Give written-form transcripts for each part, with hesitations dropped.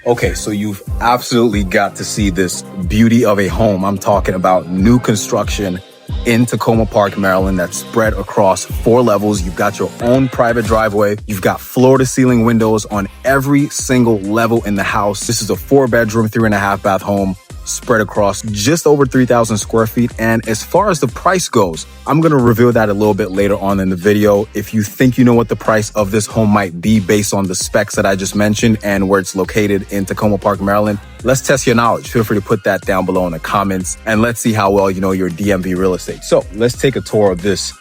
Okay, so you've absolutely got to see this beauty of a home. I'm talking about new construction in Takoma Park, Maryland, that's spread across 4 levels. You've got your own private driveway. You've got floor-to-ceiling windows on every single level in the house. This is a 4-bedroom, 3.5-bath home spread across just over 3,000 square feet. And as far as the price goes, I'm going to reveal that a little bit later on in the video. If you think you know what the price of this home might be based on the specs that I just mentioned and where it's located in Takoma Park, Maryland, let's test your knowledge. Feel free to put that down below in the comments and let's see how well you know your DMV real estate. So let's take a tour of this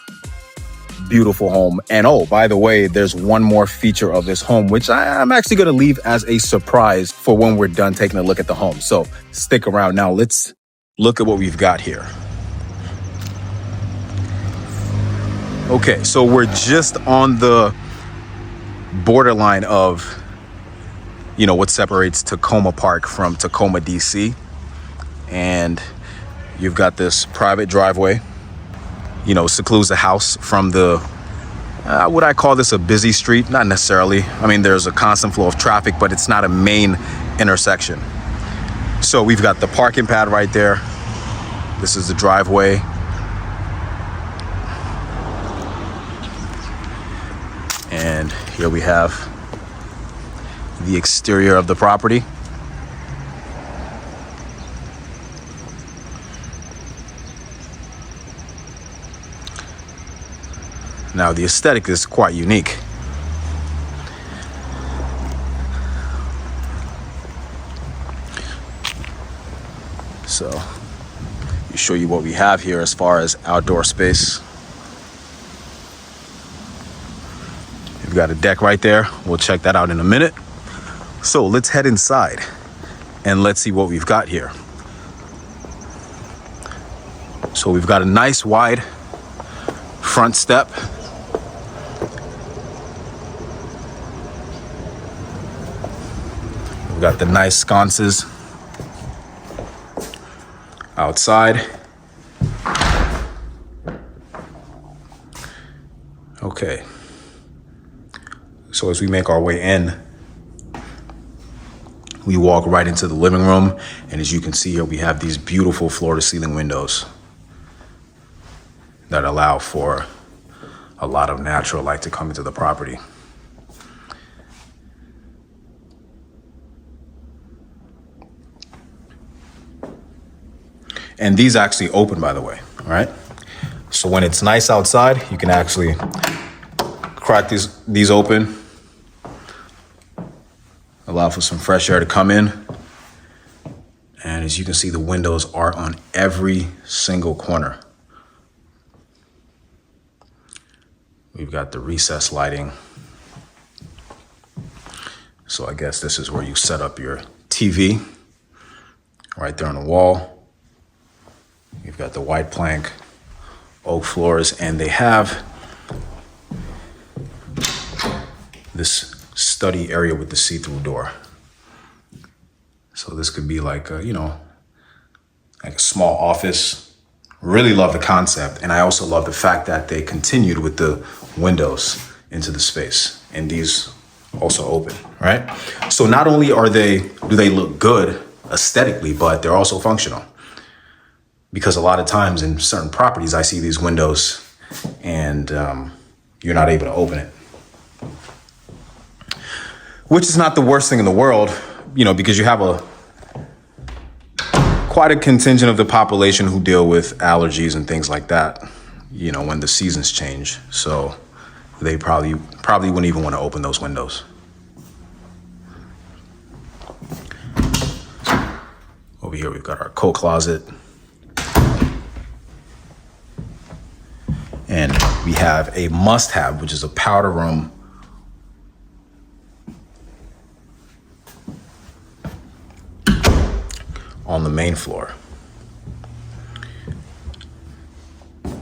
beautiful home. And oh, by the way, there's one more feature of this home, which I'm actually going to leave as a surprise for when we're done taking a look at the home. So stick around. Now let's look at what we've got here. Okay, so we're just on the borderline of, you know, what separates Takoma Park from Tacoma, DC. And you've got this private driveway, you know, secludes the house from the, would I call this a busy street? Not necessarily. I mean, there's a constant flow of traffic, but it's not a main intersection. So we've got the parking pad right there. This is the driveway. And here we have the exterior of the property. Now, the aesthetic is quite unique. So, let me show you what we have here as far as outdoor space. We've got a deck right there. We'll check that out in a minute. So, let's head inside and let's see what we've got here. So, we've got a nice wide front step. Got the nice sconces outside. Okay. So as we make our way in, we walk right into the living room. And as you can see here, we have these beautiful floor-to-ceiling windows that allow for a lot of natural light to come into the property. And these actually open, by the way, all right? So when it's nice outside, you can actually crack these open, allow for some fresh air to come in. And as you can see, the windows are on every single corner. We've got the recessed lighting. So I guess this is where you set up your TV, right there on the wall. You've got the white plank, oak floors, and they have this study area with the see-through door. So this could be like a, you know, like a small office. Really love the concept. And I also love the fact that they continued with the windows into the space. And these also open, right? So not only do they look good aesthetically, but they're also functional. Because a lot of times in certain properties, I see these windows and you're not able to open it. Which is not the worst thing in the world, you know, because you have quite a contingent of the population who deal with allergies and things like that, you know, when the seasons change. So they probably wouldn't even want to open those windows. Over here, we've got our coat closet. And we have a must-have, which is a powder room. On the main floor.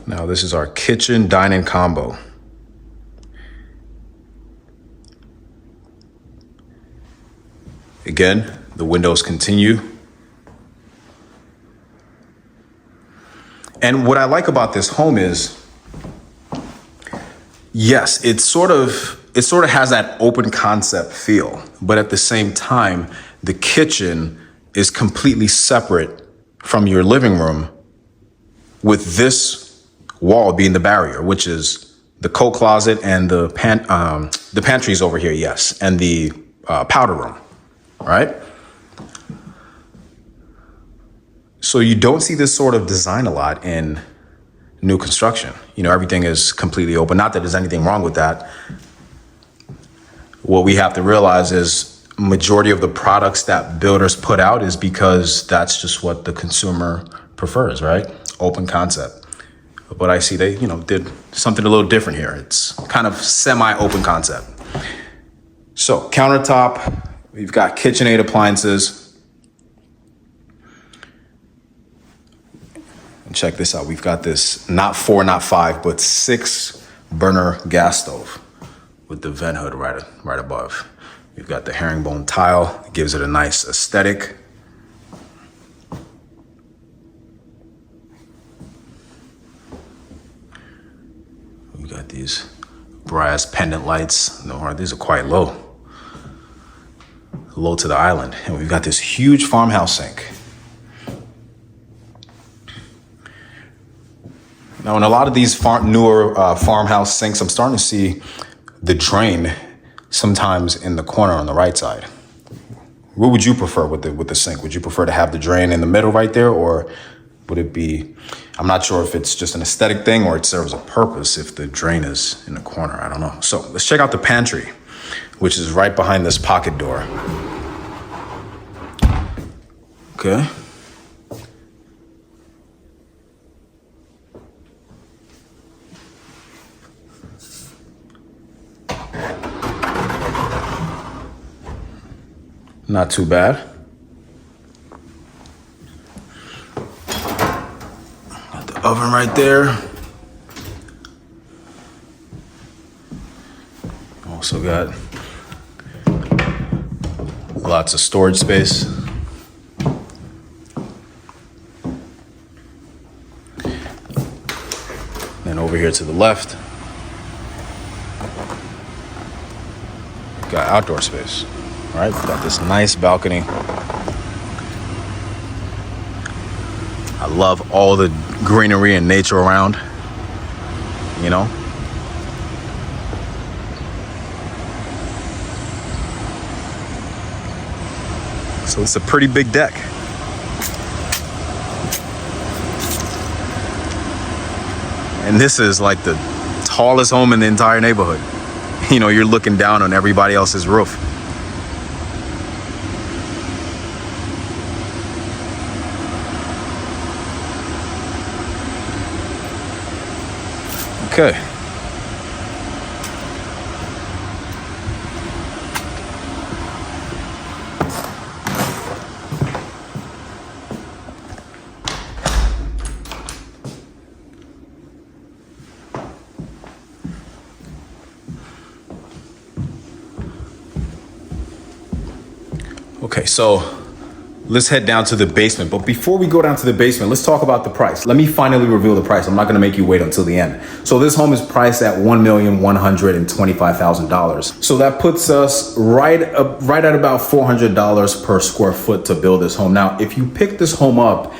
Now this is our kitchen dining combo. Again, the windows continue. And what I like about this home is, yes, it sort of has that open concept feel, but at the same time, the kitchen is completely separate from your living room, with this wall being the barrier, which is the coat closet and the pantries over here, yes, and the powder room, all right? So you don't see this sort of design a lot in new construction. You know, everything is completely open. Not that there's anything wrong with that. What we have to realize is majority of the products that builders put out is because that's just what the consumer prefers, right? Open concept. But I see they, did something a little different here. It's kind of semi-open concept. So countertop, we've got KitchenAid appliances. And check this out. We've got this not 4, not 5, but 6 burner gas stove with the vent hood right above. We've got the herringbone tile. It gives it a nice aesthetic. We got these brass pendant lights. No, these are quite low to the island. And we've got this huge farmhouse sink. Now, in a lot of these newer farmhouse sinks, I'm starting to see the drain sometimes in the corner on the right side. What would you prefer with the sink? Would you prefer to have the drain in the middle right there, or would it be, I'm not sure if it's just an aesthetic thing or it serves a purpose if the drain is in the corner. I don't know. So let's check out the pantry, which is right behind this pocket door. Okay. Not too bad. Got the oven right there. Also got lots of storage space. Then over here to the left, got outdoor space. All right, we've got this nice balcony. I love all the greenery and nature around, So it's a pretty big deck. And this is like the tallest home in the entire neighborhood. You're looking down on everybody else's roof. Okay. Okay, so let's head down to the basement. But before we go down to the basement, let's talk about the price. Let me finally reveal the price. I'm not gonna make you wait until the end. So this home is priced at $1,125,000. So that puts us right at about $400 per square foot to build this home. Now, if you pick this home up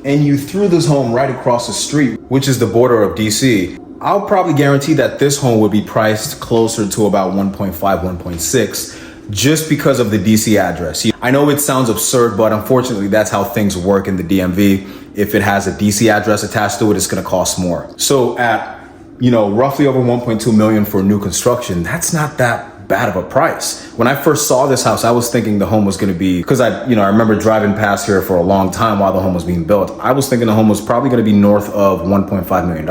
and you threw this home right across the street, which is the border of DC, I'll probably guarantee that this home would be priced closer to about 1.5, 1.6. just because of the DC address. I know it sounds absurd, but unfortunately that's how things work in the DMV. If it has a DC address attached to it, it's gonna cost more. So at, roughly over 1.2 million for new construction, that's not that bad of a price. When I first saw this house, I was thinking the home was gonna be, because I remember driving past here for a long time while the home was being built. I was thinking the home was probably gonna be north of $1.5 million.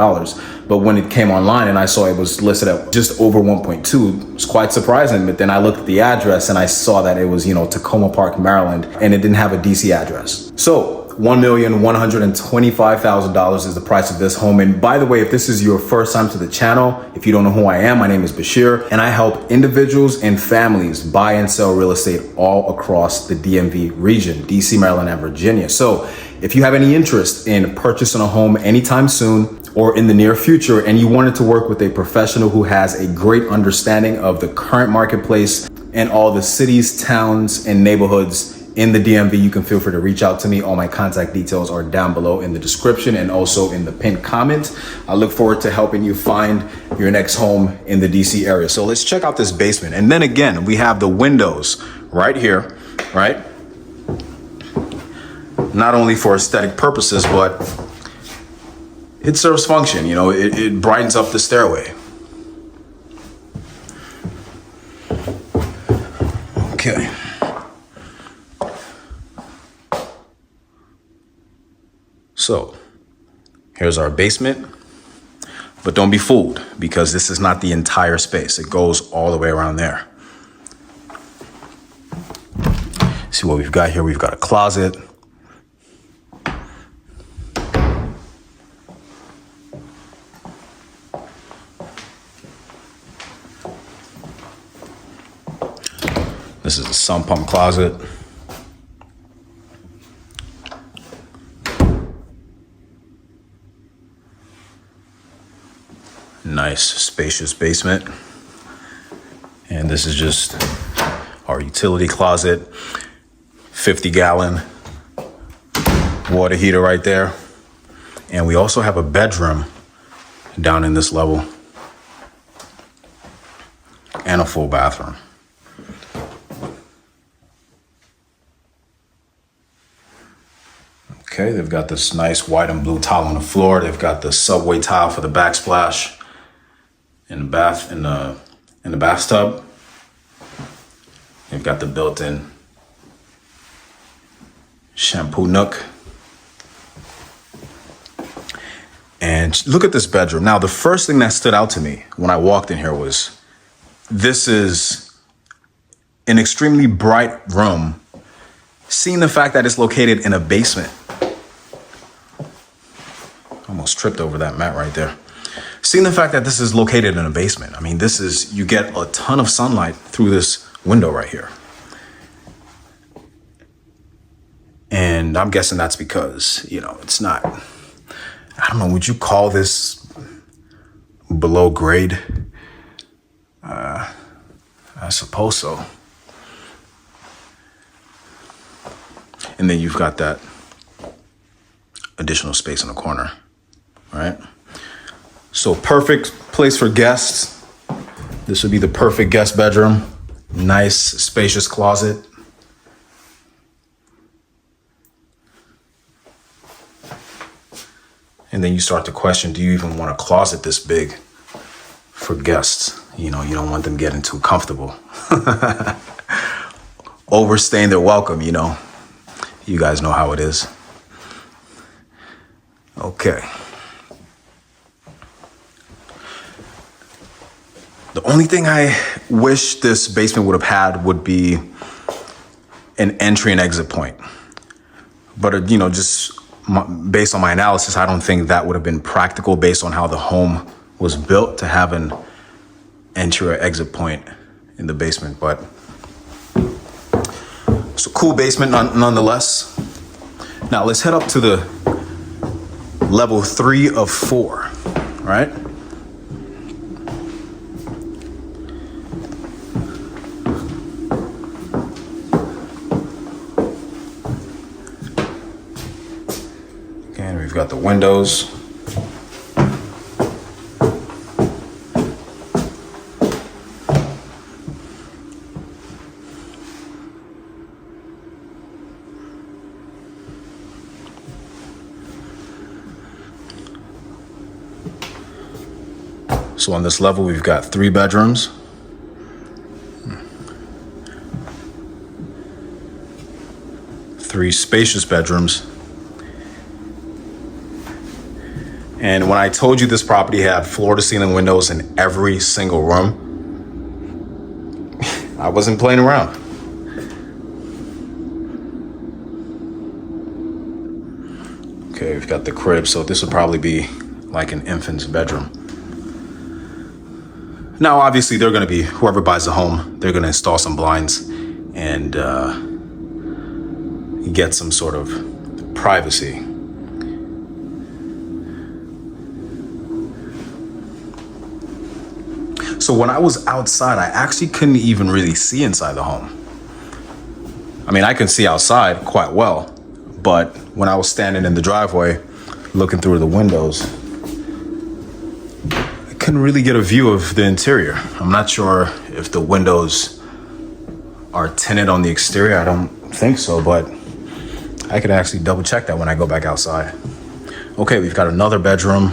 But when it came online and I saw it was listed at just over 1.2, it was quite surprising. But then I looked at the address and I saw that it was, Takoma Park, Maryland, and it didn't have a DC address. So $1,125,000 is the price of this home. And by the way, if this is your first time to the channel, if you don't know who I am, my name is Bashir, and I help individuals and families buy and sell real estate all across the DMV region, DC, Maryland, and Virginia. So if you have any interest in purchasing a home anytime soon or in the near future, and you wanted to work with a professional who has a great understanding of the current marketplace and all the cities, towns, and neighborhoods in the DMV, you can feel free to reach out to me. All my contact details are down below in the description and also in the pinned comment. I look forward to helping you find your next home in the DC area. So let's check out this basement. And then again, we have the windows right here, right? Not only for aesthetic purposes, but it serves function. You know, it brightens up the stairway. Okay. So here's our basement, but don't be fooled because this is not the entire space. It goes all the way around there. See what we've got here? We've got a closet. This is a sump pump closet. Nice spacious basement. And this is just our utility closet. 50-gallon water heater right there. And we also have a bedroom down in this level and a full bathroom. Okay, they've got this nice white and blue tile on the floor. They've got the subway tile for the backsplash in the bathtub. They've got the built-in shampoo nook. And look at this bedroom. Now, the first thing that stood out to me when I walked in here was this is an extremely bright room. Seeing the fact that it's located in a basement. Almost tripped over that mat right there. Seeing the fact that this is located in a basement. I mean, you get a ton of sunlight through this window right here. And I'm guessing that's because, you know, it's not, I don't know, would you call this below grade? I suppose so. And then you've got that additional space in the corner, right? So perfect place for guests. This would be the perfect guest bedroom. Nice, spacious closet. And then you start to question, do you even want a closet this big for guests? You know, you don't want them getting too comfortable. Overstaying their welcome, you know. You guys know how it is. Okay. The only thing I wish this basement would have had would be an entry and exit point. But, you know, just based on my analysis, I don't think that would have been practical based on how the home was built to have an entry or exit point in the basement. But it's a cool basement nonetheless. Now let's head up to the level 3 of 4, right? And we've got the windows. So on this level, we've got 3 bedrooms. Three spacious bedrooms. And when I told you this property had floor-to-ceiling windows in every single room, I wasn't playing around. Okay, we've got the crib, so this would probably be like an infant's bedroom. Now, obviously, they're going to be, whoever buys the home, they're going to install some blinds and get some sort of privacy. So when I was outside, I actually couldn't even really see inside the home. I mean, I can see outside quite well, but when I was standing in the driveway, looking through the windows, I couldn't really get a view of the interior. I'm not sure if the windows are tinted on the exterior. I don't think so, but I could actually double check that when I go back outside. Okay, we've got another bedroom,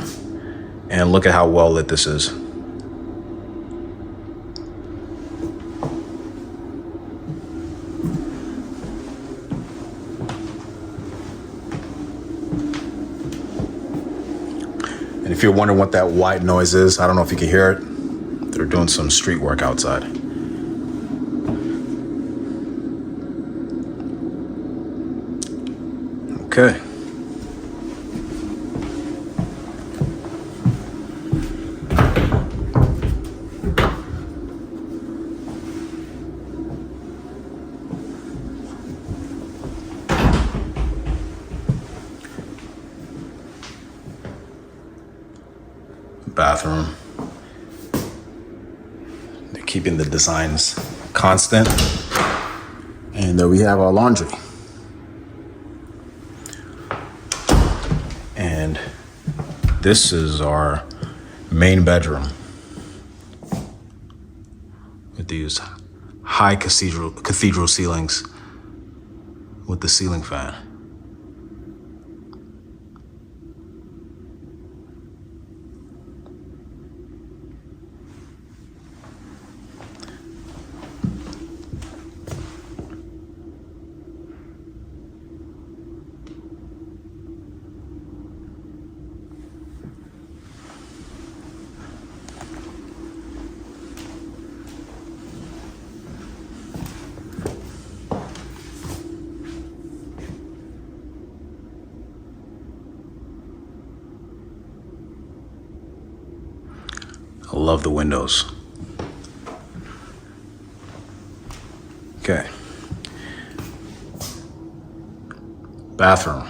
and look at how well lit this is. And if you're wondering what that white noise is, I don't know if you can hear it. They're doing some street work outside. Okay. Bathroom. They're keeping the designs constant. And we have our laundry. And this is our main bedroom with these high cathedral ceilings with the ceiling fan. I love the windows. Okay. Bathroom.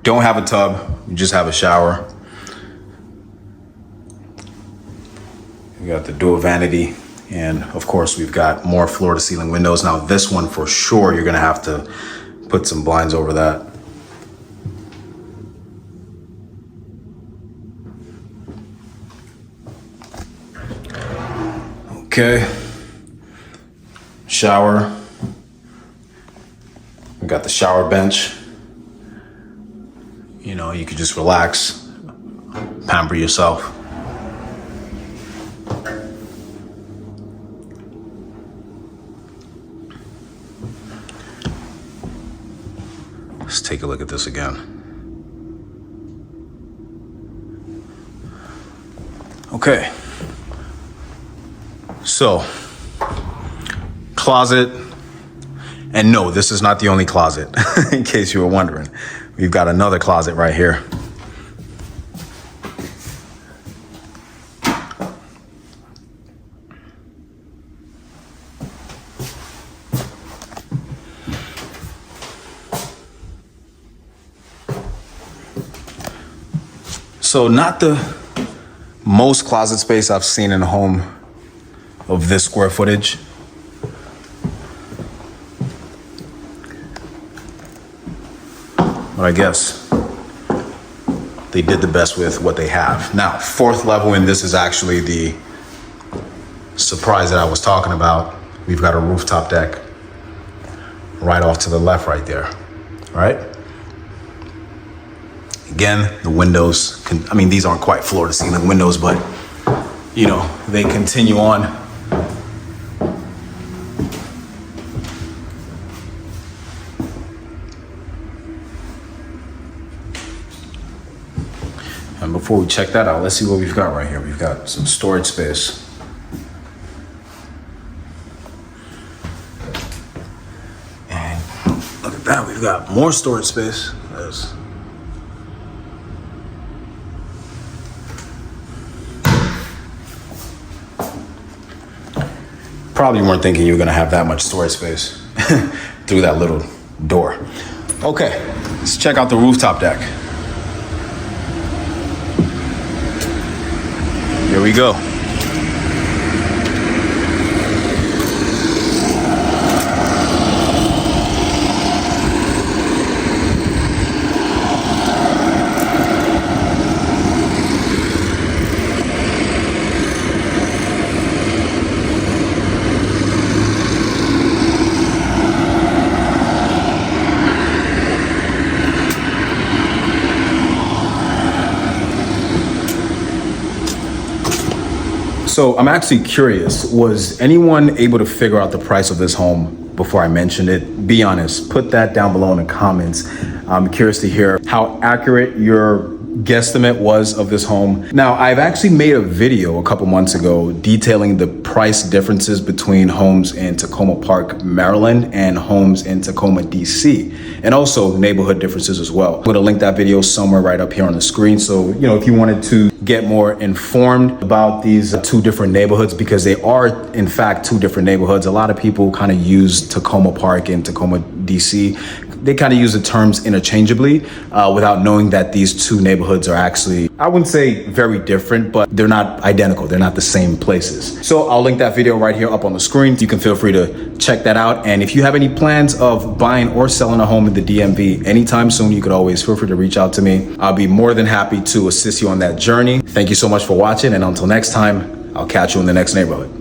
Don't have a tub, you just have a shower. We got the dual vanity, and of course we've got more floor to ceiling windows. Now this one for sure, you're gonna have to put some blinds over that. Okay, shower. We got the shower bench. You know, you could just relax, pamper yourself. Let's take a look at this again. Okay. So, closet, and no, this is not the only closet, in case you were wondering. We've got another closet right here. So, not the most closet space I've seen in a home of this square footage. But I guess they did the best with what they have. Now, fourth level in this is actually the surprise that I was talking about. We've got a rooftop deck right off to the left right there, all right? Again, the windows, I mean, these aren't quite floor to ceiling windows, but you know, they continue on. And before we check that out, let's see what we've got right here. We've got some storage space. And look at that, we've got more storage space. Probably weren't thinking you were gonna have that much storage space through that little door. Okay, let's check out the rooftop deck. Here we go. So I'm actually curious, was anyone able to figure out the price of this home before I mentioned it? Be honest, put that down below in the comments. I'm curious to hear how accurate your guesstimate was of this home. Now, I've actually made a video a couple months ago detailing the price differences between homes in Takoma Park, Maryland and homes in Tacoma, DC, and also neighborhood differences as well. I'm gonna link that video somewhere right up here on the screen. So, if you wanted to get more informed about these two different neighborhoods, because they are in fact two different neighborhoods. A lot of people kind of use Takoma Park and Tacoma, DC. They kind of use the terms interchangeably without knowing that these two neighborhoods are actually, I wouldn't say very different, but they're not identical. They're not the same places. So I'll link that video right here up on the screen. You can feel free to check that out. And if you have any plans of buying or selling a home in the DMV anytime soon, you could always feel free to reach out to me. I'll be more than happy to assist you on that journey. Thank you so much for watching. And until next time, I'll catch you in the next neighborhood.